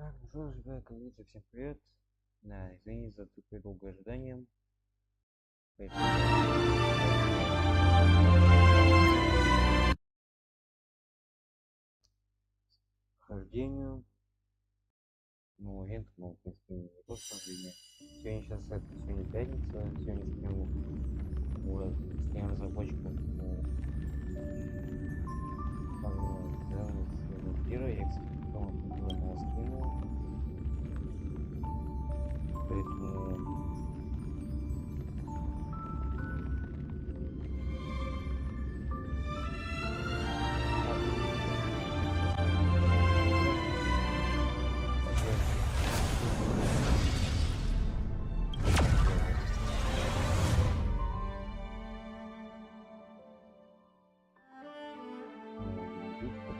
Так, ну что ж, ребята, как говорится, всем привет. Да, извините за такое долгое ожидание. Хождению. Ну, ивент, ну, в принципе, не то хождение. Сегодня пятница, сегодня стриму уже стрим разработчиков связанных с вампирой, я, кстати, потом уже на стриму. Поэтому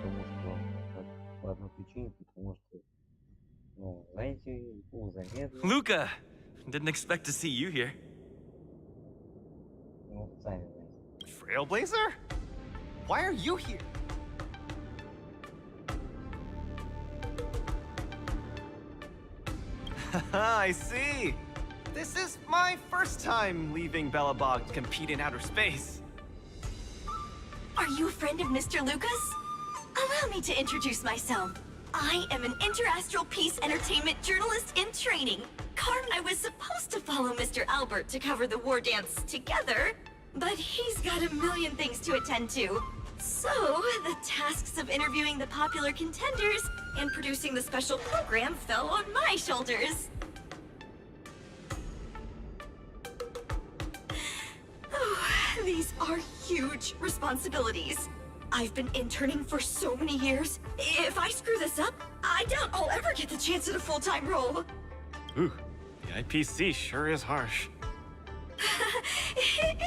потому что по одной причине, потому что, ну, знаете, замедлен. Luca! Didn't expect to see you here. Ну, сами знаете. Trailblazer? Why are you here? I see! This is my first time leaving Belobog to compete in outer space. Are you a friend of Mr. Lucas? Allow me to introduce myself. I am an interastral peace entertainment journalist in training. Carm and I was supposed to follow Mr. Albert to cover the war dance together, but he's got a million things to attend to. So, the tasks of interviewing the popular contenders and producing the special program fell on my shoulders. These are huge responsibilities. I've been interning for so many years. If I screw this up, I doubt I'll ever get the chance at a full-time role. Ooh, the IPC sure is harsh.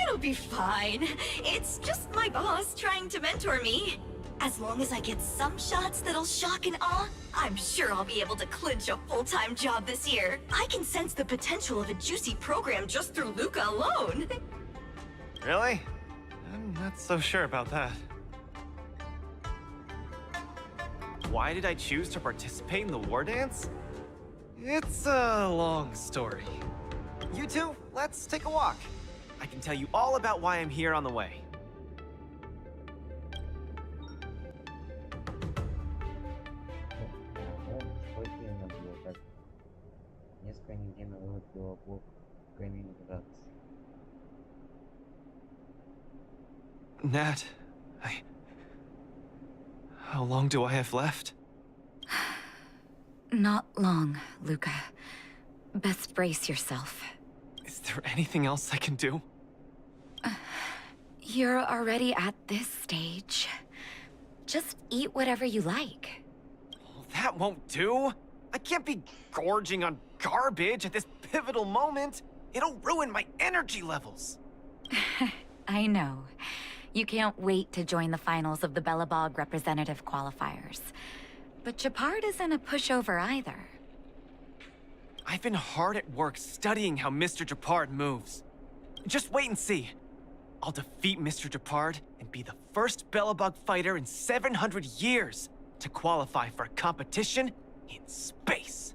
It'll be fine. It's just my boss trying to mentor me. As long as I get some shots that'll shock and awe, I'm sure I'll be able to clinch a full-time job this year. I can sense the potential of a juicy program just through Luca alone. Really? I'm not so sure about that. Why did I choose to participate in the war dance? It's a long story. You two, let's take a walk. I can tell you all about why I'm here on the way. Несколько недель назад было блок коммуникации. Nat, How long do I have left? Not long, Luca. Best brace yourself. Is there anything else I can do? You're already at this stage. Just eat whatever you like. Well, that won't do. I can't be gorging on garbage at this pivotal moment. It'll ruin my energy levels. I know. You can't wait to join the finals of the Belobog representative qualifiers. But Japard isn't a pushover either. I've been hard at work studying how Mr. Japard moves. Just wait and see. I'll defeat Mr. Japard and be the first Belobog fighter in 700 years to qualify for a competition in space.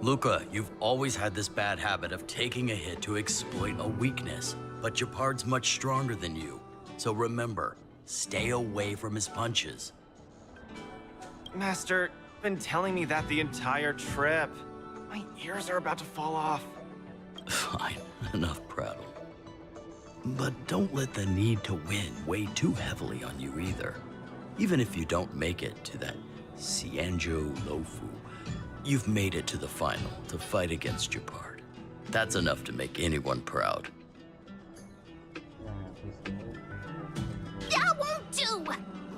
Luca, you've always had this bad habit of taking a hit to exploit a weakness, but Japard's much stronger than you. So remember, stay away from his punches. Master, you've been telling me that the entire trip. My ears are about to fall off. Fine, enough prattle. But don't let the need to win weigh too heavily on you either. Even if you don't make it to that Cianjo Lofu, you've made it to the final to fight against Japard. That's enough to make anyone proud. That won't do!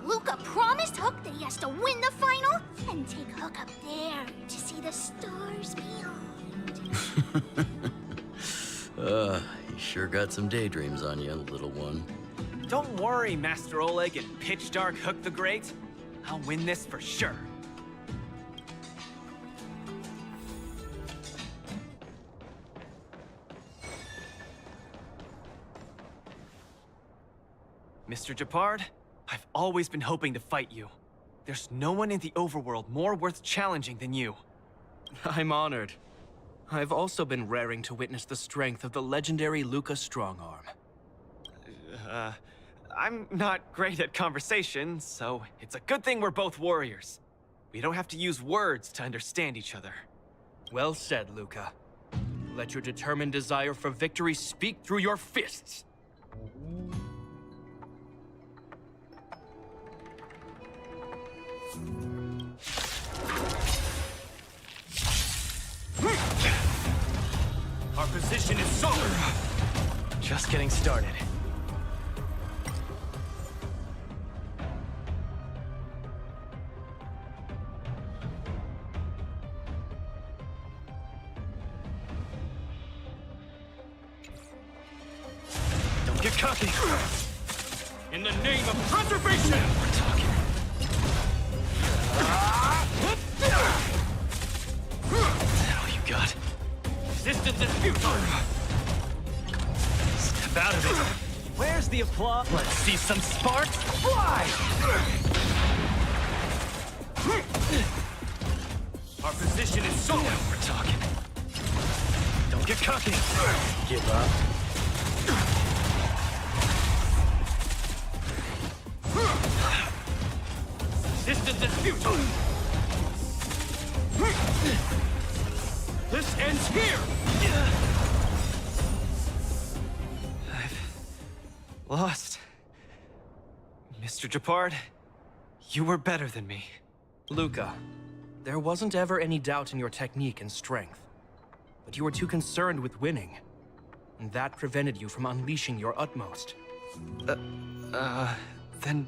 Luca promised Hook that he has to win the final, And take Hook up there to see the stars beyond. You sure got some daydreams on you, little one. Don't worry, Master Oleg and Pitch Dark Hook the Great. I'll win this for sure. Mr. Japard, I've always been hoping to fight you. There's no one in the overworld more worth challenging than you. I'm honored. I've also been raring to witness the strength of the legendary Luca Strongarm. I'm not great at conversation, so it's a good thing we're both warriors. We don't have to use words to understand each other. Well said, Luca. Let your determined desire for victory speak through your fists. Our position is solid. Just getting started. Don't get cocky. In the name of preservation! We're talking. What the hell you got? Resistance is futile! Step out of it. Where's the applause? Let's see some sparks fly! Our position is solid! Now we're talking. Don't get cocky. Give up. Resistance is futile! This ends here! I've lost. Mr. Japard, you were better than me. Luca, there wasn't ever any doubt in your technique and strength. But you were too concerned with winning. And that prevented you from unleashing your utmost. Then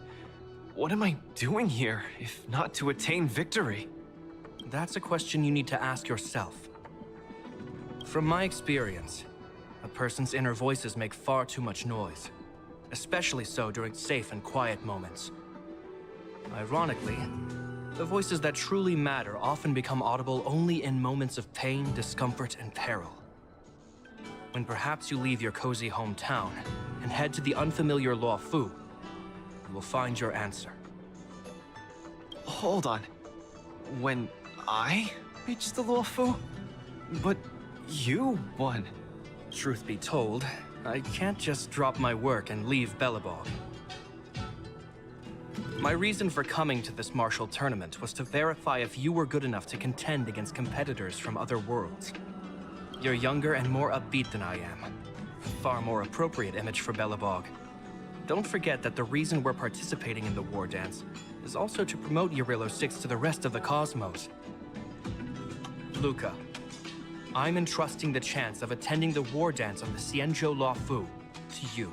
what am I doing here, if not to attain victory? That's a question you need to ask yourself. From my experience, a person's inner voices make far too much noise, especially so during safe and quiet moments. Ironically, the voices that truly matter often become audible only in moments of pain, discomfort, and peril. When perhaps you leave your cozy hometown and head to the unfamiliar Luo Fu, you will find your answer. Hold on. When I reached the Luo Fu? But you won. Truth be told, I can't just drop my work and leave Belobog. My reason for coming to this martial tournament was to verify if you were good enough to contend against competitors from other worlds. You're younger and more upbeat than I am. Far more appropriate image for Belobog. Don't forget that the reason we're participating in the war dance is also to promote Eurilo 6 to the rest of the cosmos. Luca, I'm entrusting the chance of attending the war dance on the Xianzhou Luo Fu to you.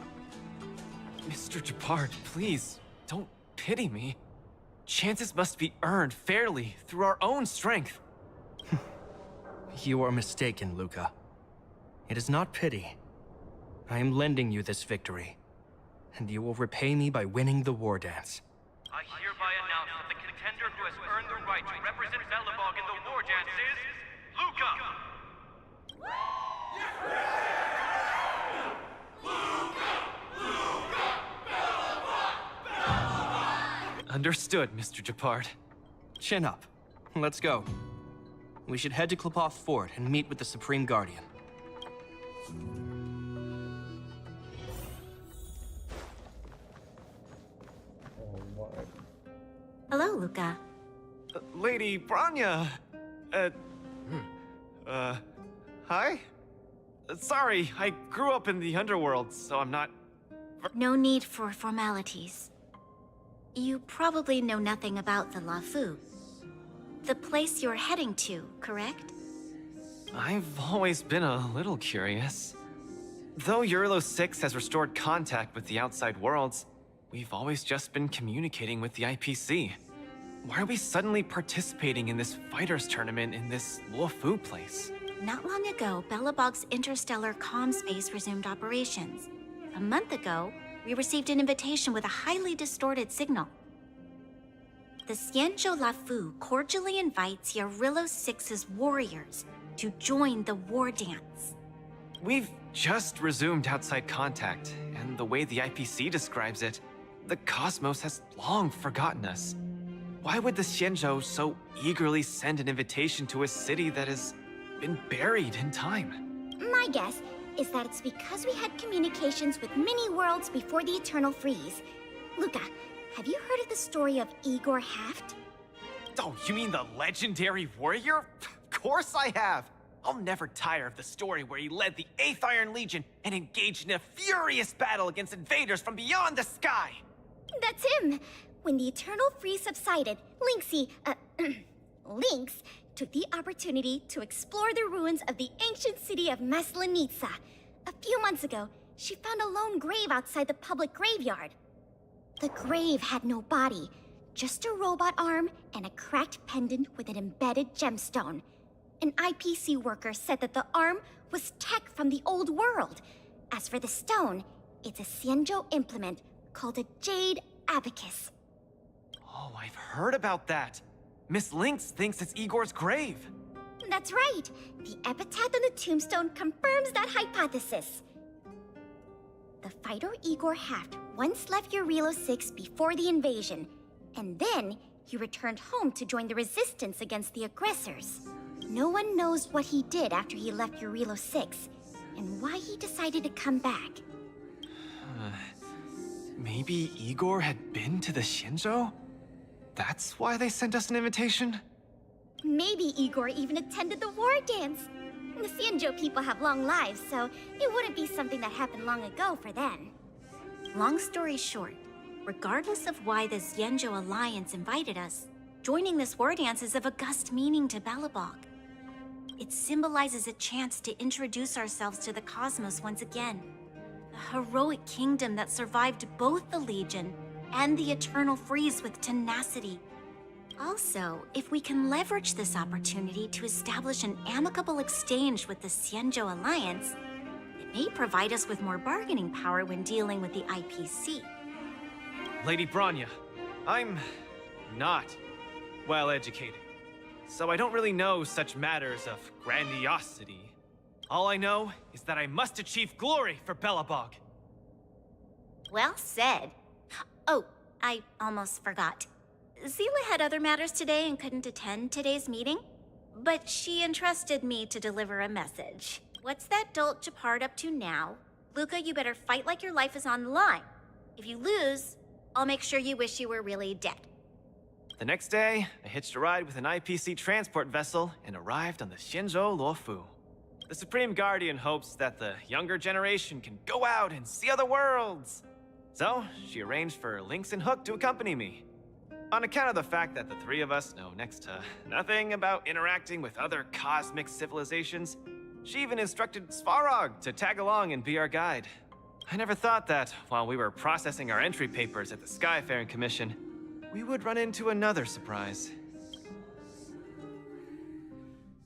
Mr. Japard, please, don't pity me. Chances must be earned fairly through our own strength. You are mistaken, Luca. It is not pity. I am lending you this victory, and you will repay me by winning the war dance. I hereby announce that the contender who has earned the right to represent Belobog in the war dance is Luca! Understood, Mr. Japard. Chin up. Let's go. We should head to Klepoth Fort and meet with the Supreme Guardian. Hello, Luca. Lady Branya! Hi? Sorry, I grew up in the underworld, so I'm not... No need for formalities. You probably know nothing about the Luo Fu. The place you're heading to, correct? I've always been a little curious. Though Eurilo 6 has restored contact with the outside worlds, we've always just been communicating with the IPC. Why are we suddenly participating in this fighters tournament in this Luofu place? Not long ago, Belobog's interstellar comm space resumed operations. A month ago, we received an invitation with a highly distorted signal. The Xianzhou Lafu cordially invites Yarillo 6's warriors to join the war dance. We've just resumed outside contact, and the way the IPC describes it, the cosmos has long forgotten us. Why would the Xianzhou so eagerly send an invitation to a city that has been buried in time? My guess is that it's because we had communications with many worlds before the Eternal Freeze. Luca, have you heard of the story of Igor Haft? Oh, you mean the legendary warrior? Of course I have! I'll never tire of the story where he led the 8th Iron Legion and engaged in a furious battle against invaders from beyond the sky! That's him! When the Eternal Freeze subsided, Lynx took the opportunity to explore the ruins of the ancient city of Maslenitsa. A few months ago, she found a lone grave outside the public graveyard. The grave had no body, just a robot arm and a cracked pendant with an embedded gemstone. An IPC worker said that the arm was tech from the old world. As for the stone, it's a Xianzhou implement called a Jade Abacus. Oh, I've heard about that. Miss Lynx thinks it's Igor's grave. That's right. The epitaph on the tombstone confirms that hypothesis. The fighter Igor Haft once left Yarillo 6 before the invasion, and then he returned home to join the resistance against the aggressors. No one knows what he did after he left Yarillo 6, and why he decided to come back. Maybe Igor had been to the Xianzhou? That's why they sent us an invitation? Maybe Igor even attended the war dance. The Xianzhou people have long lives, so it wouldn't be something that happened long ago for them. Long story short, regardless of why the Xianzhou Alliance invited us, joining this war dance is of august meaning to Belobog. It symbolizes a chance to introduce ourselves to the cosmos once again. A heroic kingdom that survived both the Legion and the Eternal Freeze with tenacity. Also, if we can leverage this opportunity to establish an amicable exchange with the Xianzhou Alliance, it may provide us with more bargaining power when dealing with the IPC. Lady Bronya, I'm not well educated, so I don't really know such matters of grandiosity. All I know is that I must achieve glory for Belobog. Well said. Oh, I almost forgot. Zila had other matters today and couldn't attend today's meeting, but she entrusted me to deliver a message. What's that dolt Japard up to now? Luca, you better fight like your life is on the line. If you lose, I'll make sure you wish you were really dead. The next day, I hitched a ride with an IPC transport vessel and arrived on the Xianzhou Luofu. The Supreme Guardian hopes that the younger generation can go out and see other worlds. So, she arranged for Lynx and Hook to accompany me. On account of the fact that the three of us know next to nothing about interacting with other cosmic civilizations, she even instructed Svarog to tag along and be our guide. I never thought that, while we were processing our entry papers at the Skyfaring Commission, we would run into another surprise.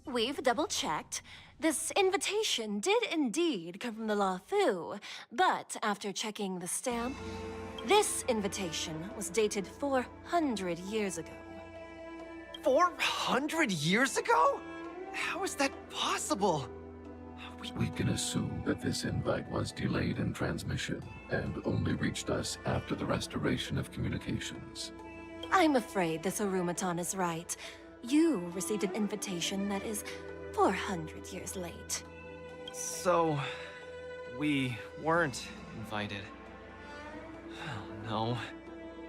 We've double-checked. This invitation did indeed come from the Luofu, but after checking the stamp, this invitation was dated 400 years ago. 400 years ago? How is that possible? We can assume that this invite was delayed in transmission and only reached us after the restoration of communications. I'm afraid this Arumaton is right. You received an invitation that is 400 years late. So, we weren't invited. Oh no.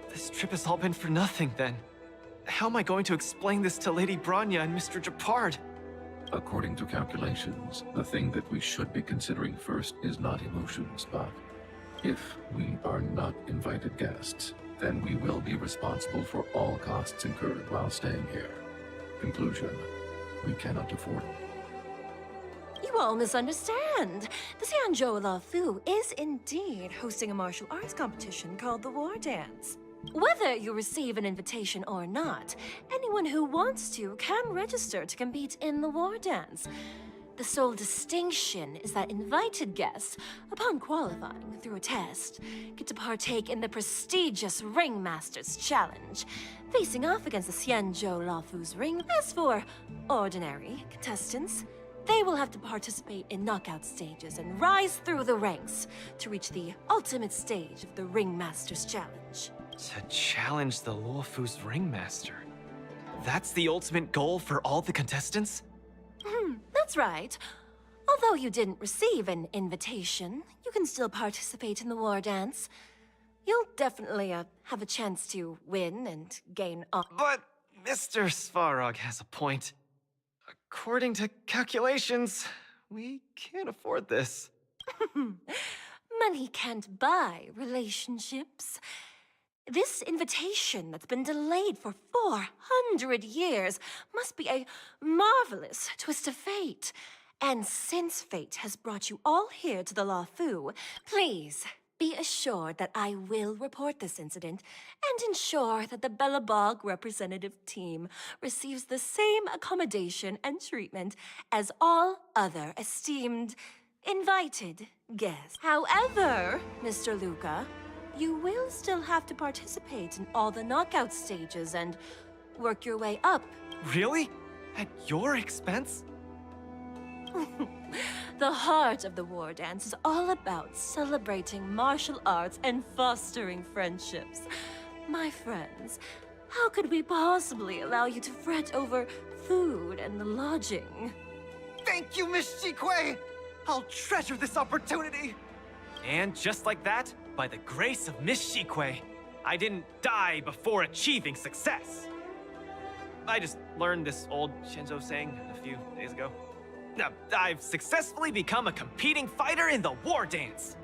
This trip has all been for nothing then. How am I going to explain this to Lady Bronya and Mr. Japard? According to calculations, the thing that we should be considering first is not emotions, but if we are not invited guests, then we will be responsible for all costs incurred while staying here. Conclusion, we cannot afford it. You all misunderstand. The Xianzhou Luofu is indeed hosting a martial arts competition called the War Dance. Whether you receive an invitation or not, anyone who wants to can register to compete in the war dance. The sole distinction is that invited guests, upon qualifying through a test, get to partake in the prestigious Ringmaster's Challenge, facing off against the Xianzhou Laofu's ring. As for ordinary contestants, they will have to participate in knockout stages and rise through the ranks to reach the ultimate stage of the Ringmaster's Challenge. To challenge the Luofu's ringmaster. That's the ultimate goal for all the contestants? That's right. Although you didn't receive an invitation, you can still participate in the war dance. You'll definitely have a chance to win and gain But Mr. Svarog has a point. According to calculations, we can't afford this. Money can't buy relationships. This invitation that's been delayed for 400 years must be a marvelous twist of fate. And since fate has brought you all here to the Laofu, please be assured that I will report this incident and ensure that the Belobog representative team receives the same accommodation and treatment as all other esteemed, invited guests. However, Mr. Luca, you will still have to participate in all the knockout stages and work your way up. Really? At your expense? The heart of the war dance is all about celebrating martial arts and fostering friendships. My friends, how could we possibly allow you to fret over food and lodging? Thank you, Miss Shikue! I'll treasure this opportunity! And just like that, by the grace of Miss Shikue, I didn't die before achieving success. I just learned this old Shinzo saying a few days ago. Now, I've successfully become a competing fighter in the war dance.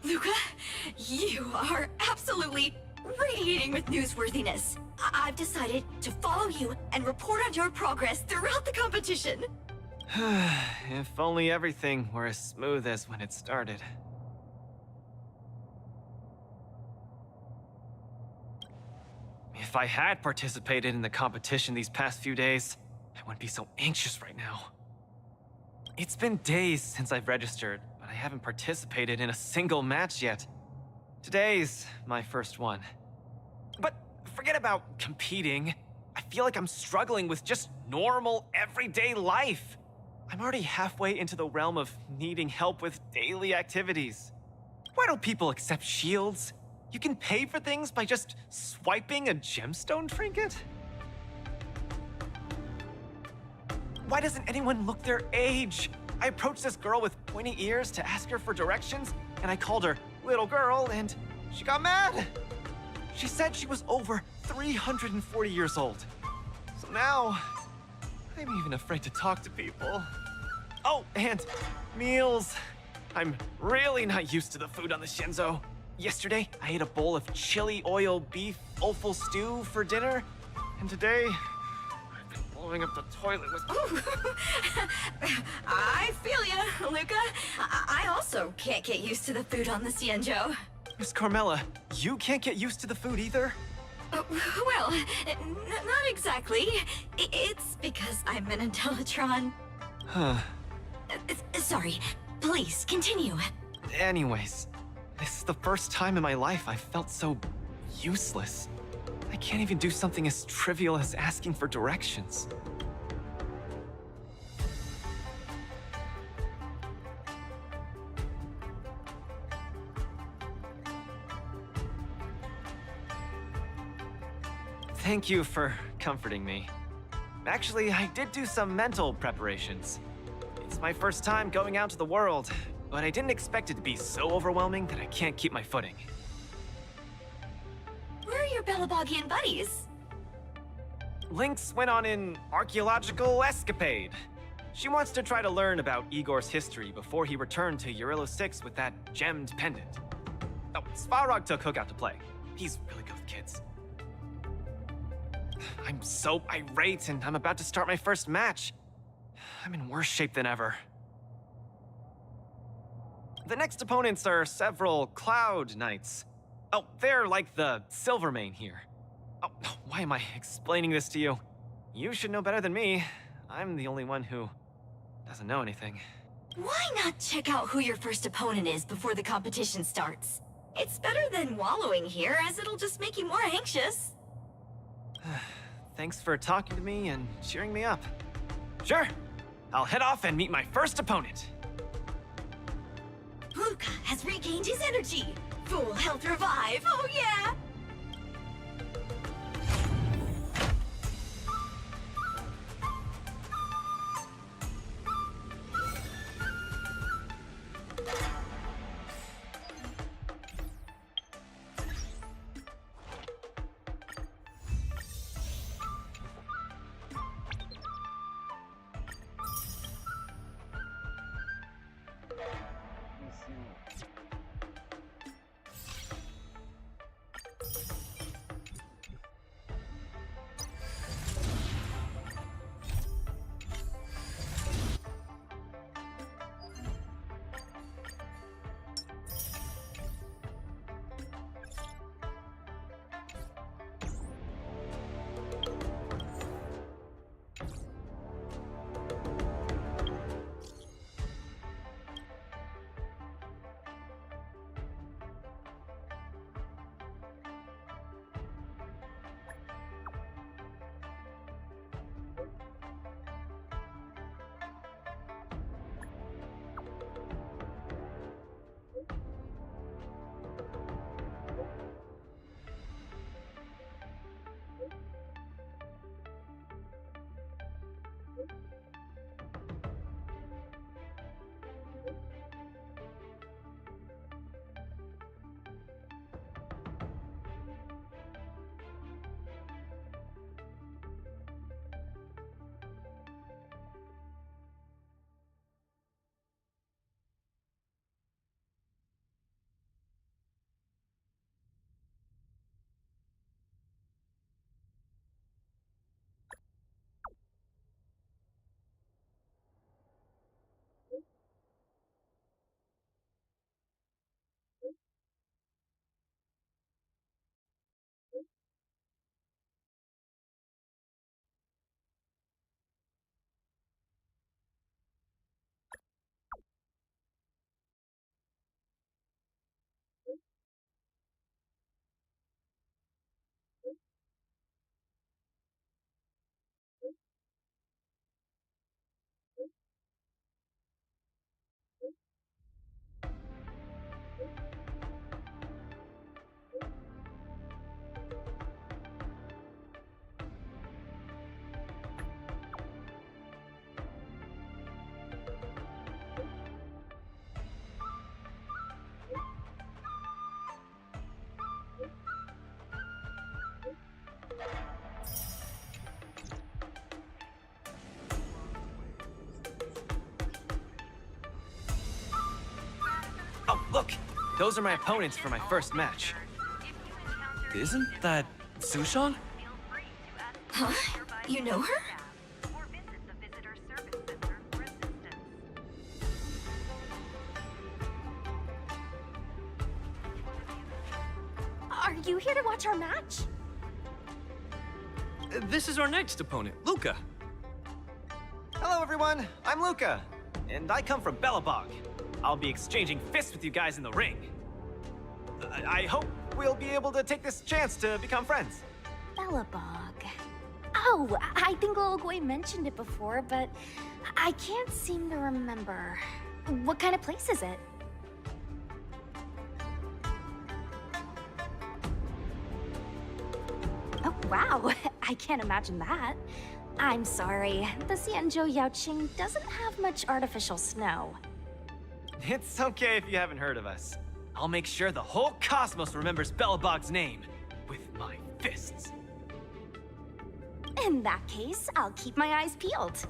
Luca, you are absolutely radiating with newsworthiness. I've decided to follow you and report on your progress throughout the competition. If only everything were as smooth as when it started. If I had participated in the competition these past few days, I wouldn't be so anxious right now. It's been days since I've registered, but I haven't participated in a single match yet. Today's my first one. But forget about competing. I feel like I'm struggling with just normal, everyday life. I'm already halfway into the realm of needing help with daily activities. Why don't people accept shields? You can pay for things by just swiping a gemstone trinket? Why doesn't anyone look their age? I approached this girl with pointy ears to ask her for directions, and I called her little girl, and she got mad. She said she was over 340 years old. So now, I'm even afraid to talk to people. Oh, and meals. I'm really not used to the food on the Shinzo. Yesterday, I ate a bowl of chili oil beef offal stew for dinner, and today, I've been blowing up the toilet with... I feel ya, Luca. I also can't get used to the food on the Xianzhou. Miss Carmela, you can't get used to the food either? Well, not exactly. It's because I'm an Intellitron. Huh. Sorry, please continue. Anyways, this is the first time in my life I've felt so useless. I can't even do something as trivial as asking for directions. Thank you for comforting me. Actually, I did do some mental preparations. It's my first time going out to the world, but I didn't expect it to be so overwhelming that I can't keep my footing. Where are your Belabogian buddies? Lynx went on an archaeological escapade. She wants to try to learn about Igor's history before he returned to Urilo 6 with that gemmed pendant. Oh, Svarog took Hook out to play. He's really good with kids. I'm so irate, and I'm about to start my first match. I'm in worse shape than ever. The next opponents are several Cloud Knights. Oh, they're like the Silvermane here. Oh, why am I explaining this to you? You should know better than me. I'm the only one who doesn't know anything. Why not check out who your first opponent is before the competition starts? It's better than wallowing here, as it'll just make you more anxious. Thanks for talking to me and cheering me up. Sure, I'll head off and meet my first opponent. Luca has regained his energy. Full health revive, oh yeah! Oh, look! Those are my opponents for my first match. Isn't that Sushan? Huh? You know her? Are you here to watch our match? This is our next opponent, Luca. Hello, everyone. I'm Luca, and I come from Belobog. I'll be exchanging fists with you guys in the ring. I hope we'll be able to take this chance to become friends. Belobog. Oh, I think Lil Guay mentioned it before, but I can't seem to remember. What kind of place is it? Oh, wow. I can't imagine that. I'm sorry. The Xianzhou Yaoqing doesn't have much artificial snow. It's okay if you haven't heard of us. I'll make sure the whole cosmos remembers Belobog's name with my fists. In that case, I'll keep my eyes peeled.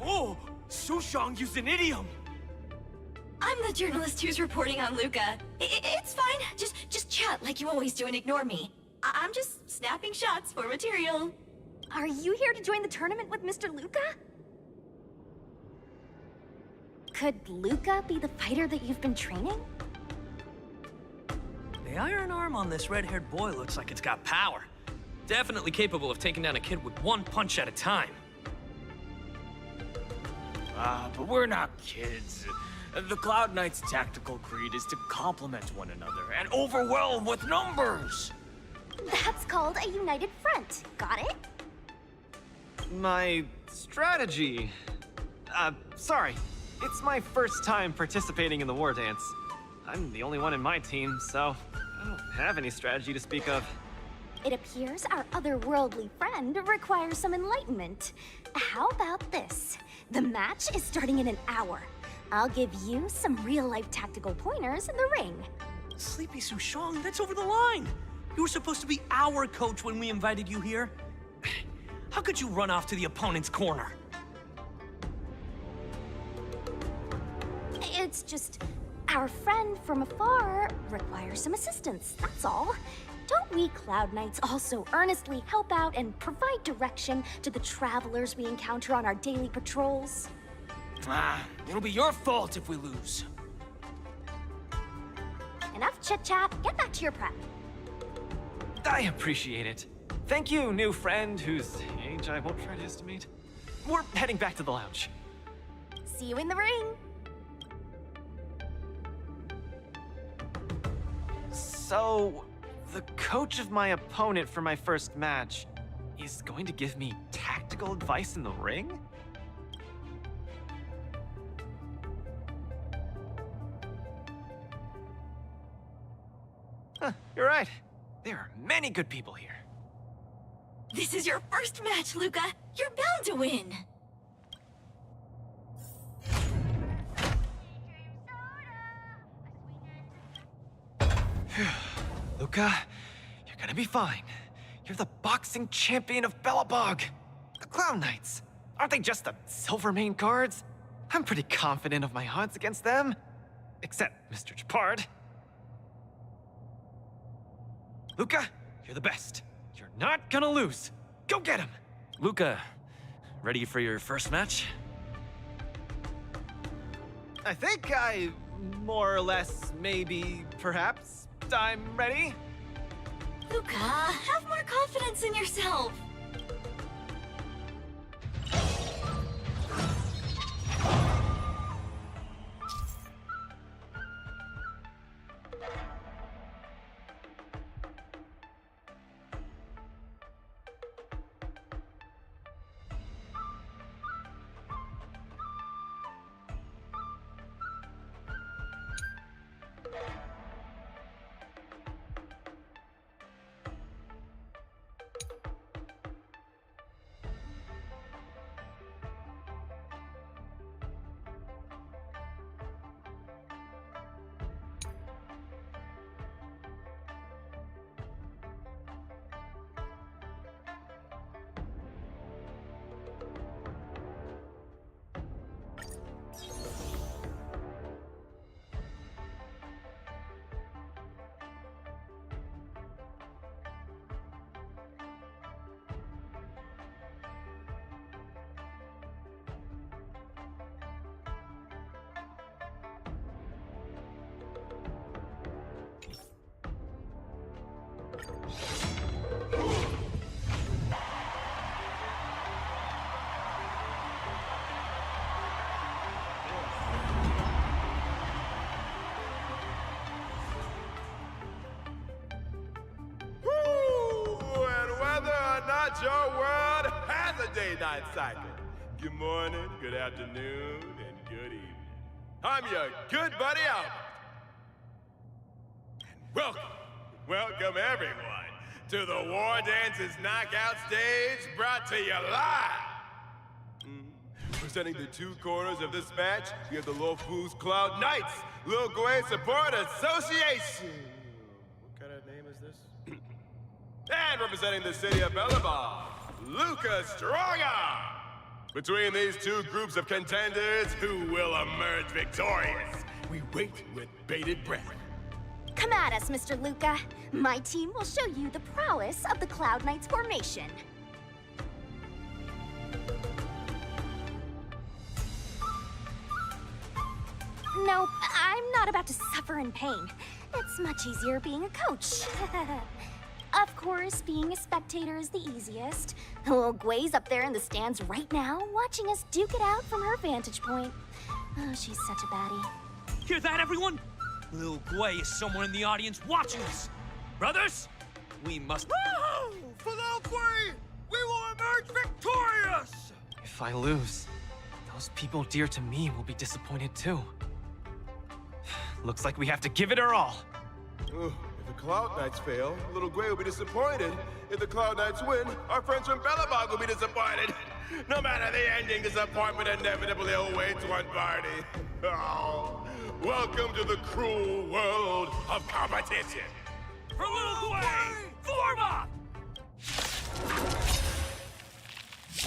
Oh, Sushang used an idiom. I'm the journalist who's reporting on Luca. It's fine. Just chat like you always do and ignore me. I'm just snapping shots for material. Are you here to join the tournament with Mr. Luca? Could Luca be the fighter that you've been training? The iron arm on this red-haired boy looks like it's got power. Definitely capable of taking down a kid with one punch at a time. But we're not kids. The Cloud Knight's tactical creed is to complement one another and overwhelm with numbers. That's called a united front. Got it? My strategy. Sorry. It's my first time participating in the war dance. I'm the only one in my team, so I don't have any strategy to speak of. It appears our otherworldly friend requires some enlightenment. How about this? The match is starting in an hour. I'll give you some real-life tactical pointers in the ring. Sleepy Souchong, that's over the line. You were supposed to be our coach when we invited you here. How could you run off to the opponent's corner? It's just, our friend from afar requires some assistance, that's all. Don't we Cloud Knights also earnestly help out and provide direction to the travelers we encounter on our daily patrols? It'll be your fault if we lose. Enough chit-chat, get back to your prep. I appreciate it. Thank you, new friend whose age I won't try to estimate. We're heading back to the lounge. See you in the ring. So, the coach of my opponent for my first match is going to give me tactical advice in the ring? Huh, you're right. There are many good people here. This is your first match, Luca. You're bound to win. Luca, you're gonna be fine. You're the boxing champion of Belobog. The Clown Knights. Aren't they just the Silvermane guards? I'm pretty confident of my odds against them. Except Mr. Japard. Luca, you're the best. You're not gonna lose. Go get him! Luca, ready for your first match? I think more or less, maybe, perhaps, I'm ready. Luca, have more confidence in yourself. Your world has a day-night cycle. Good morning, good afternoon, and good evening. I'm your good buddy Albert. And welcome everyone to the War Dances Knockout Stage, brought to you live. Presenting the two corners of this match, we have the Lofu's Cloud Knights, Lil Gwei Support Association. What kind of name is this? And representing the city of Belobog, Luca Strongarm. Between these two groups of contenders, who will emerge victorious? We wait with bated breath. Come at us, Mr. Luca. My team will show you the prowess of the Cloud Knights formation. Nope, I'm not about to suffer in pain. It's much easier being a coach. Of course, being a spectator is the easiest. Little Gwei's up there in the stands right now, watching us duke it out from her vantage point. Oh, she's such a baddie. Hear that, everyone? Lil Gwei is somewhere in the audience watching us. Brothers, we must... Woo! For Lil Gwei, we will emerge victorious! If I lose, those people dear to me will be disappointed too. Looks like we have to give it our all. If the Cloud Knights fail, Lil Gwei will be disappointed. If the Cloud Knights win, our friends from Belobog will be disappointed. No matter the ending, disappointment inevitably awaits one party. Oh, welcome to the cruel world of competition. For Lil Gwei, form up!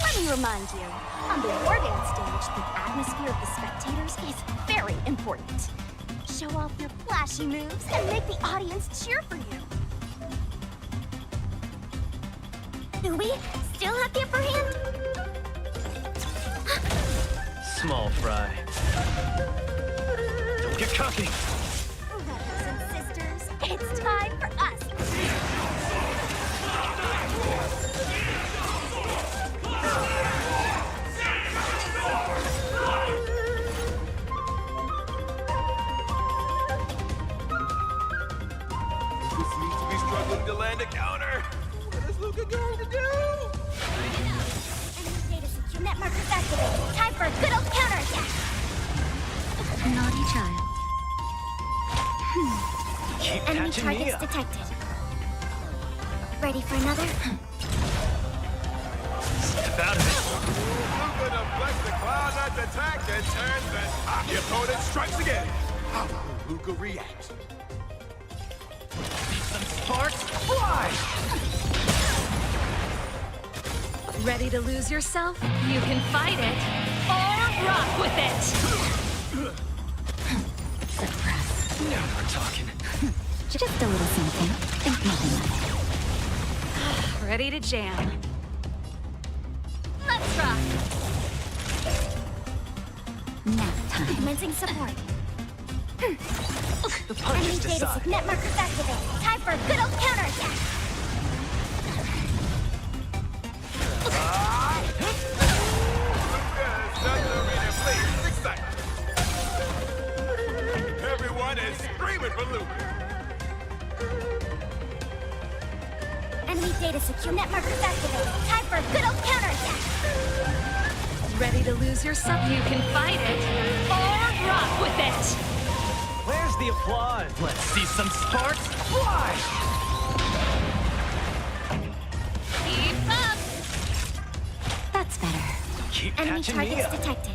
Let me remind you, on the war dance stage, the atmosphere of the spectators is very important. Show off your flashy moves and make the audience cheer for you. Do we still have the upper hand? Small fry. Don't get cocky. Brothers and sisters, it's time for us. This seems to be struggling to land a counter. What is Luca going to do? Enemy data secure net markers activated. Time for a good old counterattack. Naughty child. Keep Enemy catching me targets up. detected. Ready for another? Step out of it. Luca deflects the Cloud Knight's attack and turns and the opponent strikes again. How will Luca react? Some sparks fly! Ready to lose yourself? You can fight it, or rock with it! Suppress. Now we're talking. Just a little something. Think nothing of it. Ready to jam. Let's rock. Nap time. Commencing support. The punch Enemy is data decide. sig net markers activated. Time for a good old counterattack. Everyone is screaming for Luca. Enemy data secure net markers activated. Time for a good old counterattack. Ready to lose yourself? You can fight it, or rock with it! Where's the applause? Let's see some sparks fly! Keep up! That's better. Keep Enemy catching me targets up. detected.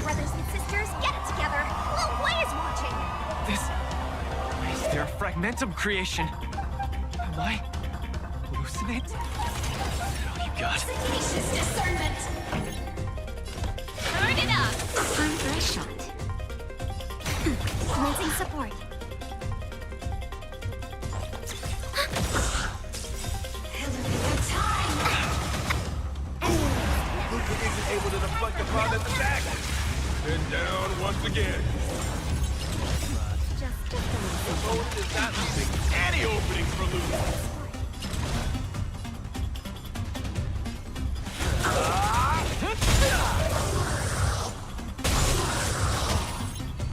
Brothers and sisters, get it together. Lil Gwei is watching. Is there a fragmentum creation? Am I hallucinate? Is that all you got? Sagacious discernment. Turn it up! Time for a shot. Commencing support. Luca isn't able to deflect the Cloud Knight's attack. And down once again. Just a The little. opponent is not leaving any openings for Luca.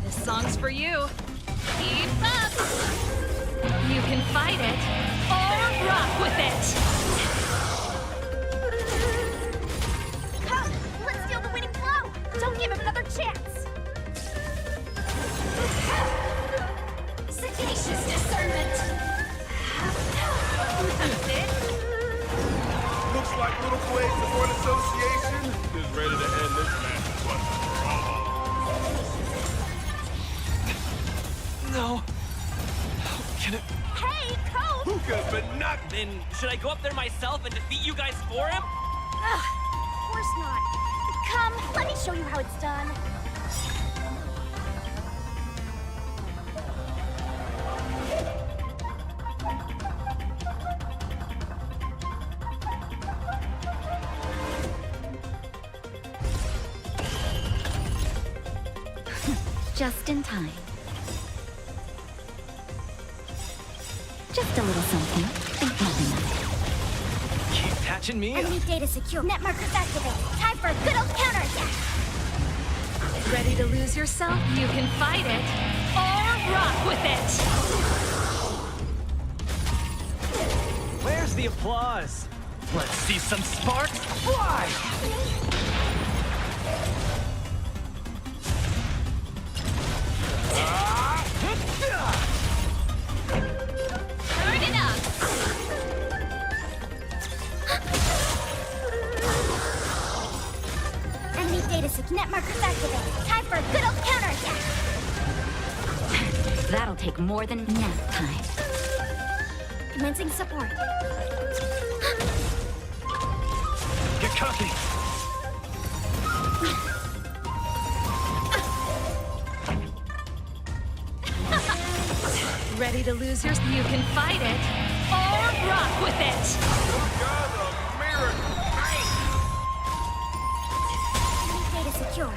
This song's for you. Keep up! You can fight it, or rock with it! Come, let's steal the winning blow. Don't give him another chance. Sagacious discernment. That's it? Looks like Little Gwei Support Association is ready to end this match once for all. No. How can it? Hey, coach! Luca, but not... Then should I go up there myself and defeat you guys for him? Ugh, of course not. Come, let me show you how it's done. Just in time. Just a little something. Think nothing of it. Keep patching me up. Enemy data secure. Net markers activate. Time for a good old counterattack. Ready to lose yourself? You can fight it or rock with it. Where's the applause? Let's see some sparks fly! Turn it up. Enemy data secure. Net markers activate. Time for a good old counterattack. That'll take more than nap time. Commencing support. Get cocky! Ready to lose yourself? You can fight it or rock with it. Enemy data secure.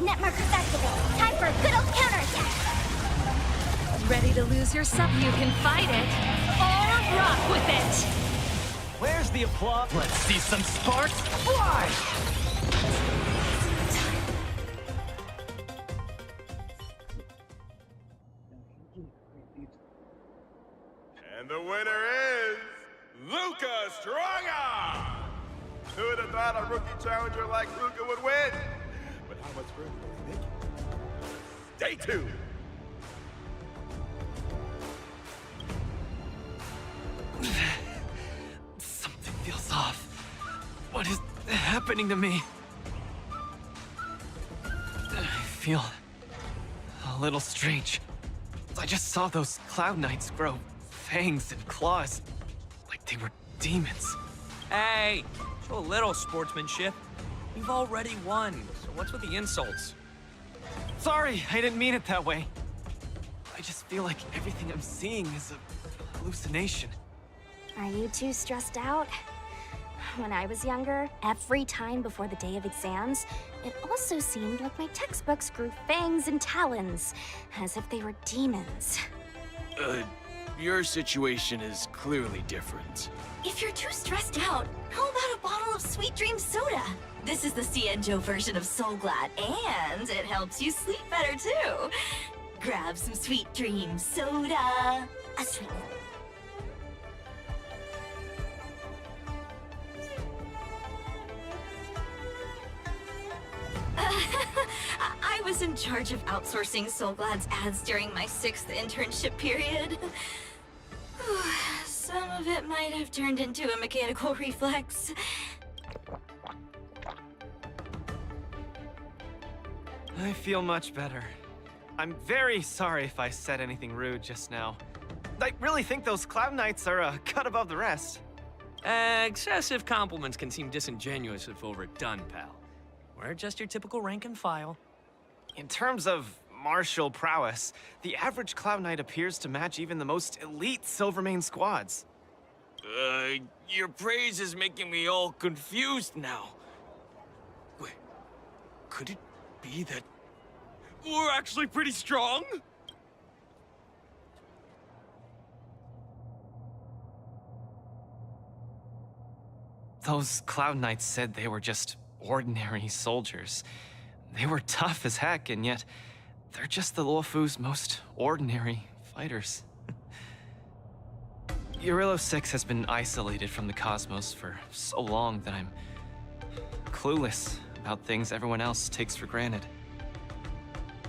Net markers activate. Time for a good old counterattack. Ready to lose yourself? You can fight it or rock with it. Where's the applause? Let's see some sparks fly! And the winner is Luca Stronga! Who would have thought a rookie challenger like Luca would win? But how much further will he make it? Stay tuned! Something feels off. What is happening to me? I feel a little strange. I just saw those Cloud Knights grow fangs and claws, like they were demons. Hey, show a little sportsmanship. You've already won, so what's with the insults? Sorry, I didn't mean it that way. I just feel like everything I'm seeing is a hallucination. Are you too stressed out? When I was younger, every time before the day of exams, it also seemed like my textbooks grew fangs and talons, as if they were demons. Your situation is clearly different. If you're too stressed out, how about a bottle of Sweet Dream soda? This is the Cienjo version of Soul Glad, and it helps you sleep better too. Grab some Sweet Dream soda. A sweet I was in charge of outsourcing Soul Glad's ads during my 6th internship period. Some of it might have turned into a mechanical reflex. I feel much better. I'm very sorry if I said anything rude just now. I really think those Cloud Knights are a cut above the rest. Excessive compliments can seem disingenuous if overdone, pal. We're just your typical rank and file. In terms of martial prowess, the average Cloud Knight appears to match even the most elite Silvermane squads. Your praise is making me all confused now. Wait, could it be that we're actually pretty strong? Those Cloud Knights said they were just ordinary soldiers. They were tough as heck, and yet they're just the Luofu's most ordinary fighters. Eurilo 6 has been isolated from the cosmos for so long that I'm clueless about things everyone else takes for granted.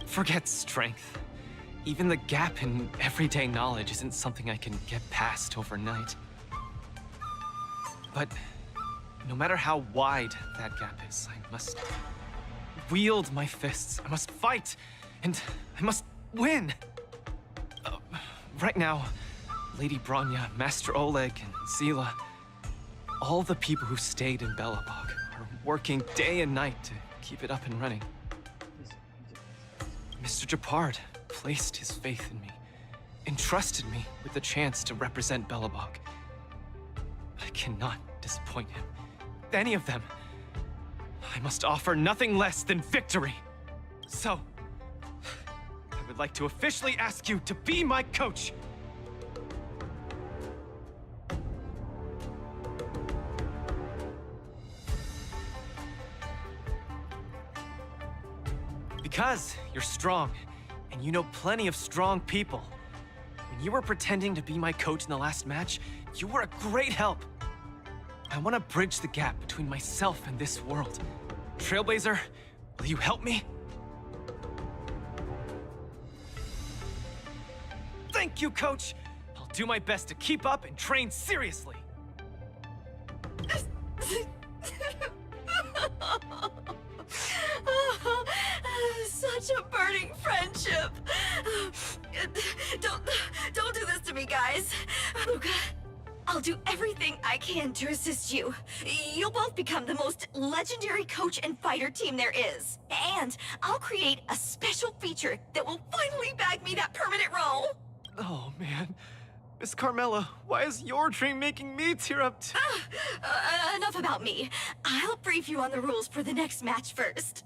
Forget strength. Even the gap in everyday knowledge isn't something I can get past overnight. But no matter how wide that gap is, I must wield my fists. I must fight, and I must win. Right now, Lady Bronya, Master Oleg, and Zila, all the people who stayed in Belobog are working day and night to keep it up and running. Mr. Japard placed his faith in me, entrusted me with the chance to represent Belobog. I cannot disappoint him. Any of them. I must offer nothing less than victory. So, I would like to officially ask you to be my coach. Because you're strong, and you know plenty of strong people. When you were pretending to be my coach in the last match, you were a great help. I want to bridge the gap between myself and this world. Trailblazer, will you help me? Thank you, Coach! I'll do my best to keep up and train seriously. Such a burning friendship. Don't do this to me, guys. Luca, I'll do everything I can to assist you. You'll both become the most legendary coach and fighter team there is. And I'll create a special feature that will finally bag me that permanent role. Oh, man. Miss Carmela, why is your dream making me tear up too? Enough about me. I'll brief you on the rules for the next match first.